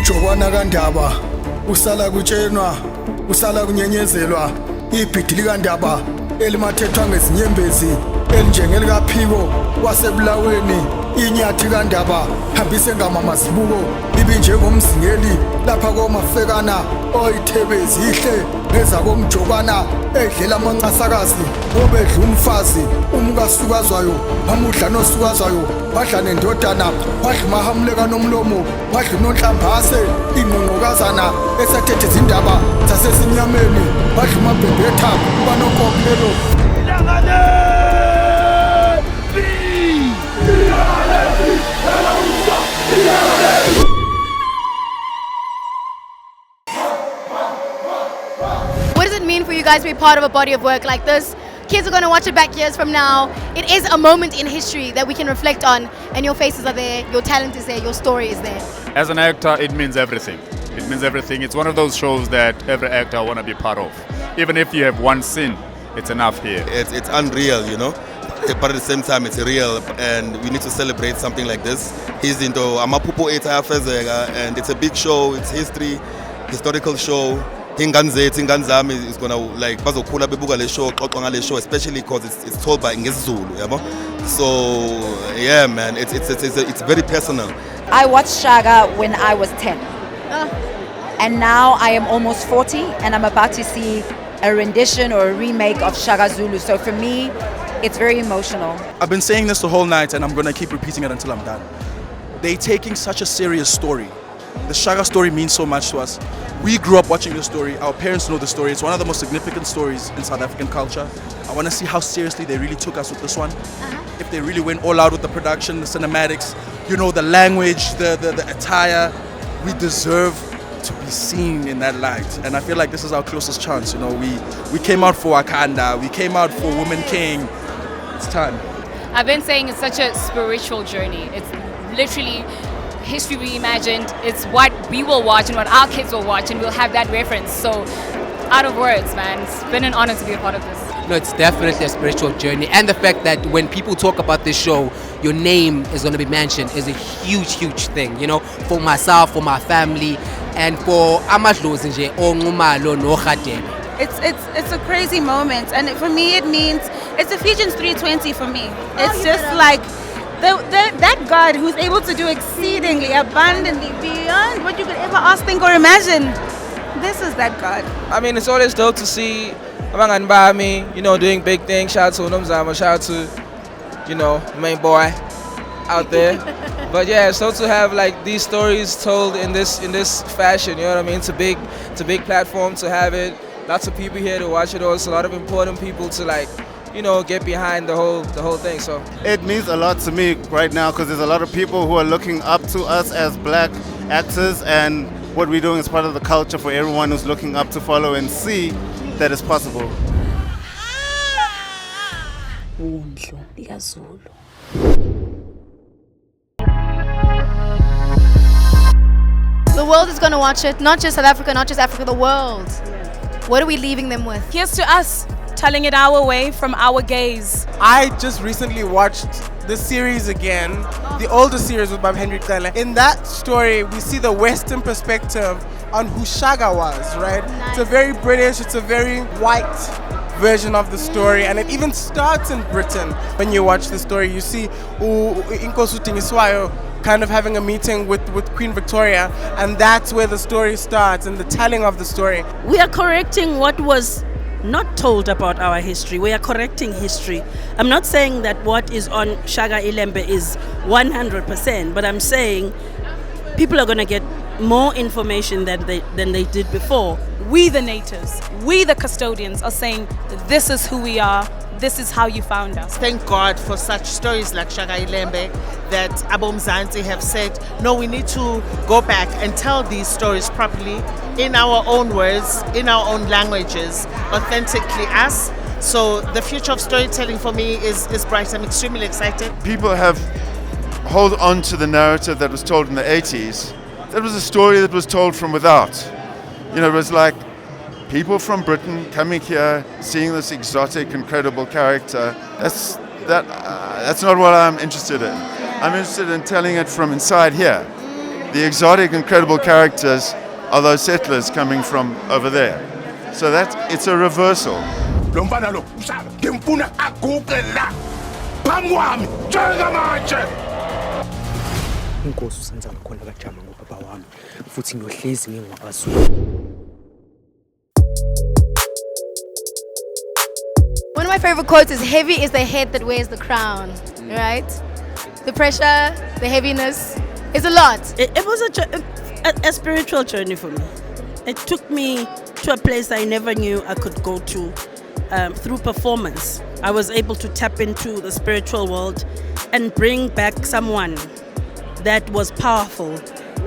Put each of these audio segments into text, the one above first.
umjokwana kaNdaba usala kutshenwa usala kunyenyezelwa ibhidi likaNdaba elimathethwa ngezinyembezi elinjengelikaPhiko wasebulaweni inyathi kaNdaba hambise ngamamazibuko ibinjengomzingeli lapha komafekana oyithebezi ihle ngeza komjokwana edlela amancasakazi obedla umfazi umkasukazwayo amudla nosukazwayo wadla nendodana wadla umahamuleka nomlomo wadla unonhlambase ingqongqokazana esathethe izindaba zasezinyameni wadla umabhebhetha banokophelo. What does it mean for you guys to be part of a body of work like this? Kids are going to watch it back years from now. It is a moment in history that we can reflect on, and your faces are there, your talent is there, your story is there. As an actor, it means everything. It means everything. It's one of those shows that every actor want to be part of. Even if you have one scene, it's enough here. It's unreal, you know, but at the same time it's real, and we need to celebrate something like this. He's into Amapupo Eta and it's a big show. It's historical show. Ingane is gonna like bazokhula bebuka le show, xoxa ngale show, especially because it's told by ngesiZulu, yabo. So yeah, man, it's very personal. I watched Shaka when I was 10. And now I am almost 40 and I'm about to see a rendition or a remake of Shaka Zulu. So for me, it's very emotional. I've been saying this the whole night and I'm going to keep repeating it until I'm done. They're taking such a serious story. The Shaka story means so much to us. We grew up watching the story. Our parents know the story. It's one of the most significant stories in South African culture. I want to see how seriously they really took us with this one. If they really went all out with the production, the cinematics, you know, the language, the attire. We deserve to be seen in that light, and I feel like this is our closest chance. You know, we came out for Wakanda, we came out for Woman King. It's time. I've been saying it's such a spiritual journey. It's literally history reimagined. It's what we will watch and what our kids will watch, and we'll have that reference. So, out of words, man, it's been an honor to be a part of this. No, it's definitely a spiritual journey, and the fact that when people talk about this show, your name is going to be mentioned is a huge, huge thing. You know, for myself, for my family, and for amadlozi nje onqumalo nogadela. It's a crazy moment, and for me it means it's Ephesians 3:20 for me. It's just like that God who's able to do exceedingly abundantly beyond what you could ever ask, think, or imagine. This is that God. I mean, it's always dope to see abangani bami, you know, doing big things. Shout out to Nomzamo, shout out to, you know, main boy out there. But yeah, so to have like these stories told in this fashion, you know what I mean? It's a big platform to have it. Lots of people here to watch it. Also, a lot of important people to like, you know, get behind the whole thing. So it means a lot to me right now because there's a lot of people who are looking up to us as black actors, and what we're doing is part of the culture for everyone who's looking up to follow and see that it's possible. The world is going to watch it, not just South Africa, not just Africa, the world. What are we leaving them with? Here's to us, telling it our way from our gaze. I just recently watched the series again, the older series with Bob Henry Kala. In that story, we see the Western perspective on who Shaka was, right? Nice. It's a very British, it's a very white version of the story, and it even starts in Britain. When you watch the story, you see Inkosi Tingiswayo kind of having a meeting with Queen Victoria, and that's where the story starts and the telling of the story. We are correcting what was not told about our history. We are correcting history. I'm not saying that what is on Shaka Ilembe is 100%, but I'm saying people are going to get more information than they did before. We the natives, we the custodians are saying this is who we are, this is how you found us. Thank God for such stories like Shaka Ilembe that Mzansi have said, no, we need to go back and tell these stories properly in our own words, in our own languages, authentically us. So the future of storytelling for me is bright. I'm extremely excited. People have hold on to the narrative that was told in the 80s. That was a story that was told from without. You know, it was like people from Britain coming here, seeing this exotic, incredible character. That's not what I'm interested in. I'm interested in telling it from inside here. The exotic, incredible characters are those settlers coming from over there. So it's a reversal. inkosi usenza ngakhona kajama ngobaba wami futhi ngiyohlezi ngingwabazulu. One of my favorite quotes is, "Heavy is the head that wears the crown," right? The pressure, the heaviness, is a lot. It was a spiritual journey for me. It took me to a place I never knew I could go to. Through performance, I was able to tap into the spiritual world and bring back someone that was powerful.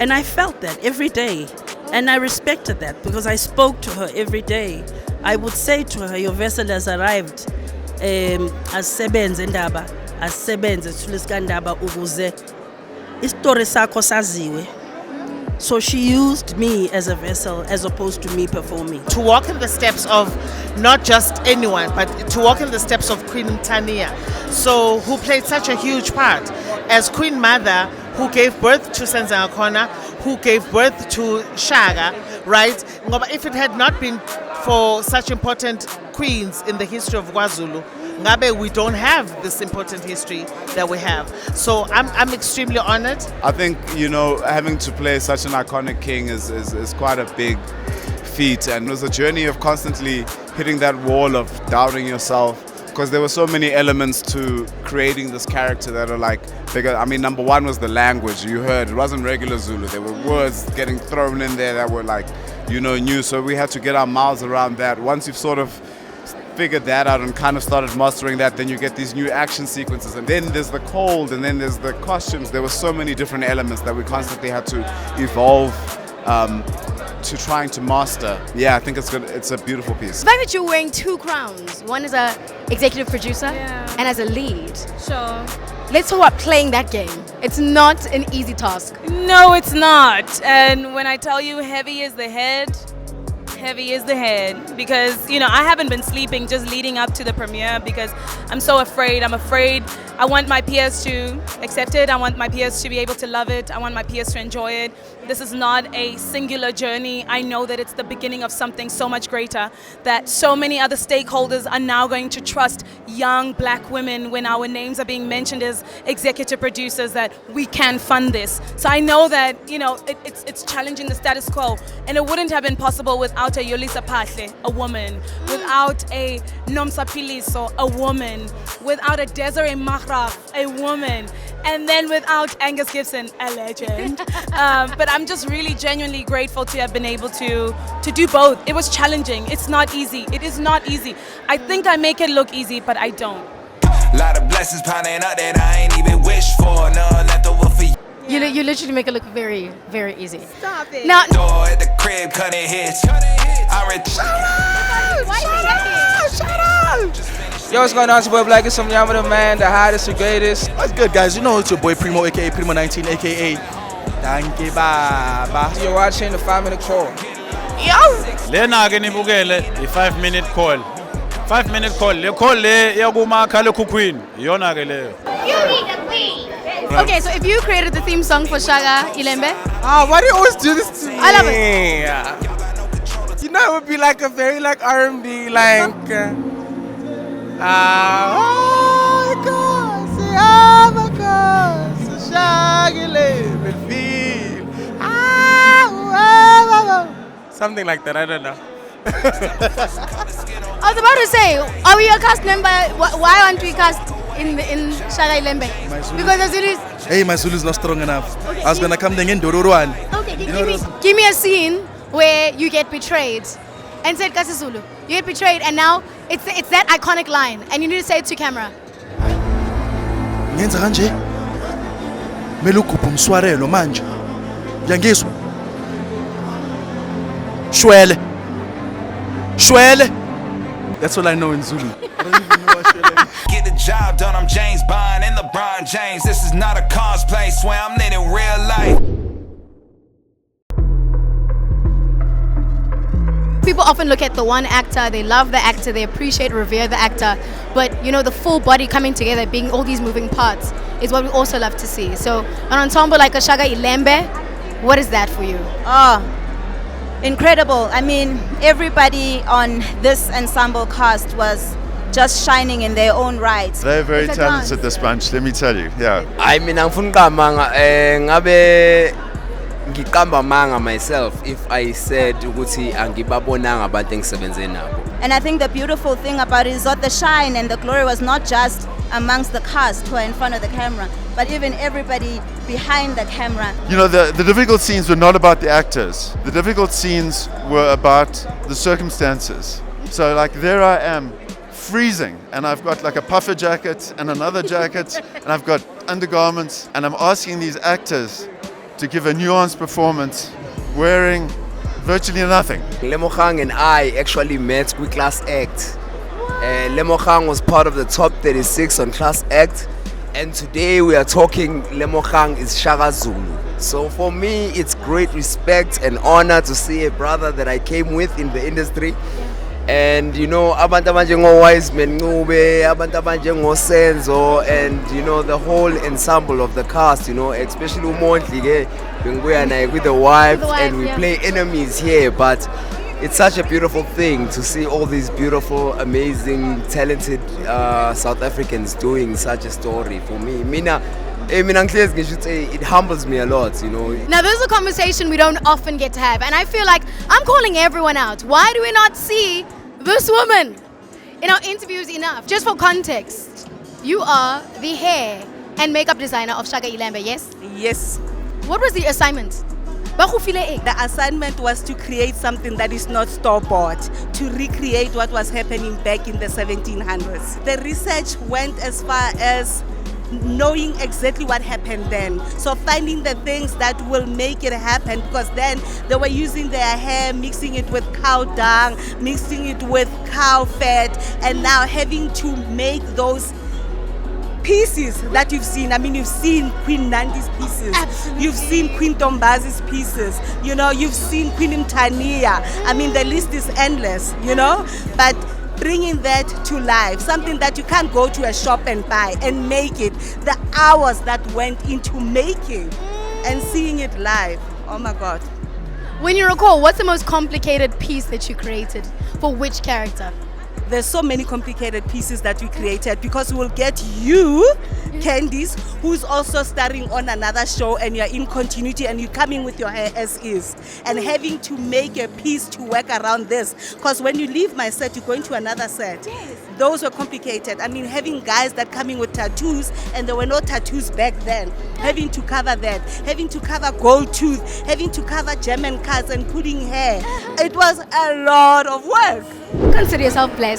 And I felt that every day. And I respected that because I spoke to her every day. I would say to her, "Your vessel has arrived. Asebenze ndaba, asebenze thulisika ndaba ukuze istory sakho saziwe." So she used me as a vessel as opposed to me performing. To walk in the steps of not just anyone, but to walk in the steps of Queen Mtania, so who played such a huge part as Queen Mother, who gave birth to Senzangakhona, who gave birth to Shaka, right? Ngoba if it had not been for such important queens in the history of KwaZulu, ngabe we don't have this important history that we have. So I'm extremely honored. I think, having to play such an iconic king is quite a big feat, and it was a journey of constantly hitting that wall of doubting yourself, because there were so many elements to creating this character that are like bigger. I mean, number one was the language. You heard it wasn't regular Zulu. There were words getting thrown in there that were like, new. So we had to get our mouths around that. Once you've sort of figured that out and kind of started mastering that, then you get these new action sequences, and then there's the cold, and then there's the costumes. There were so many different elements that we constantly had to evolve to trying to master. Yeah, I think it's good. It's a beautiful piece. The fact that you're wearing two crowns, one as a executive producer and as a lead. Sure. Let's talk about playing that game. It's not an easy task. No, it's not. And when I tell you heavy is the head, because I haven't been sleeping just leading up to the premiere because I'm so afraid. I'm afraid. I want my peers to accept it. I want my peers to be able to love it. I want my peers to enjoy it. This is not a singular journey. I know that it's the beginning of something so much greater, that so many other stakeholders are now going to trust young black women when our names are being mentioned as executive producers, that we can fund this. So I know that it's challenging the status quo, and it wouldn't have been possible without a Yolisa Pahle, a woman, without a Nomsa Piliso, a woman, without a Desiree Mahraf, a woman, and then without Angus Gibson, a legend. But I'm just really genuinely grateful to have been able to do both. It was challenging. It's not easy. It is not easy. I think I make it look easy, but I don't. Lot of blessings piling up that I ain't even wished for. None left over for you. You literally make it look very, very easy. Stop it. Now, door at the crib, cutting hits. Yo, what's going on? It's your boy Black. It's some Yamada, man. The hottest, the greatest. What's good, guys? It's your boy Primo, aka Primo 19, aka Danke Baba. You're watching the 5-minute call. Lena ke nibukele i5-minute call. 5-minute call. Le call le yakumakhala ekhukhwini. Iyona ke leyo. You need a queen. Okay, so if you created the theme song for Shaka Ilembe, why do you always do this to me? I love it. It would be like a very R&B, something like that. I don't know. I was about to say, are we a cast member? Why aren't we cast in Shaka Ilembe? Because the Zulu is... Hey, my Zulu is not strong enough. I was gonna come in Dororuan. Okay, give me a scene where you get betrayed. And said Kasi Zulu, you get betrayed, and now it's that iconic line, and you need to say it to camera. Ngenza kanje. Mele ukhuphe umswarelo manje. Ngiyangizwa. Shwele. Shwele. That's all I know in Zulu. I don't even know what shwele is. Get the job done. I'm James Bond and LeBron James. This is not a cosplay. Swear I'm living real life. People often look at the one actor, they love the actor, they appreciate, revere the actor, but the full body coming together, being all these moving parts, is what we also love to see. So an ensemble like a Shaka Ilembe What is that for you? Oh, incredible. I mean, everybody on this ensemble cast was just shining in their own right. They're very talented, this bunch, let me tell you. Yeah. I mean, ngifuna uqamba ngabe ngiqamba manga myself if I said ukuthi angibabonanga abantu engisebenze nabo. And I think the beautiful thing about it is that the shine and the glory was not just amongst the cast who are in front of the camera, but even everybody behind the camera. You know, the difficult scenes were not about the actors. The difficult scenes were about the circumstances. So like there I am, freezing, and I've got like a puffer jacket and another jacket, and I've got undergarments, and I'm asking these actors to give a nuanced performance wearing virtually nothing. Lemogang and I actually met with Class Act. Lemogang was part of the top 36 on Class Act, and today we are talking Lemogang is Shaka Zulu. So for me, it's great respect and honor to see a brother that I came with in the industry. And you know, abantu abanjengo Wiseman Ncube, abantu abanjengo Senzo, and you know the whole ensemble of the cast, you know, especially Umontli ke bengibuya naye with the wife, and we play enemies here, but it's such a beautiful thing to see all these beautiful, amazing, talented South Africans doing such a story. For me, it humbles me a lot, you know. Now, this is a conversation we don't often get to have, and I feel like I'm calling everyone out. Why do we not see this woman in our interviews enough? Just for context, you are the hair and makeup designer of Shaka Ilembe, yes? Yes. What was the assignment? The assignment was to create something that is not store-bought, to recreate what was happening back in the 1700s. The research went as far as knowing exactly what happened then. So finding the things that will make it happen, because then they were using their hair, mixing it with cow dung, mixing it with cow fat, and now having to make those pieces that you've seen. I mean, you've seen Queen Nandi's pieces. Absolutely. You've seen Queen Tombazi's pieces. You know, you've seen Queen Mtania. I mean, the list is endless, you know, but bringing that to life, something that you can't go to a shop and buy and make it, the hours that went into making and seeing it live. Oh my God. When you recall, what's the most complicated piece that you created? For which character? There's so many complicated pieces that we created, because we'll get you, Candice, who's also starring on another show, and you're in continuity and you're coming with your hair as is, and having to make a piece to work around this, because when you leave my set, you're going to another set. Yes. Those were complicated. I mean, having guys that coming with tattoos, and there were no tattoos back then, having to cover that, having to cover gold tooth, having to cover German cards and putting hair. It was a lot of work. Consider yourself blessed.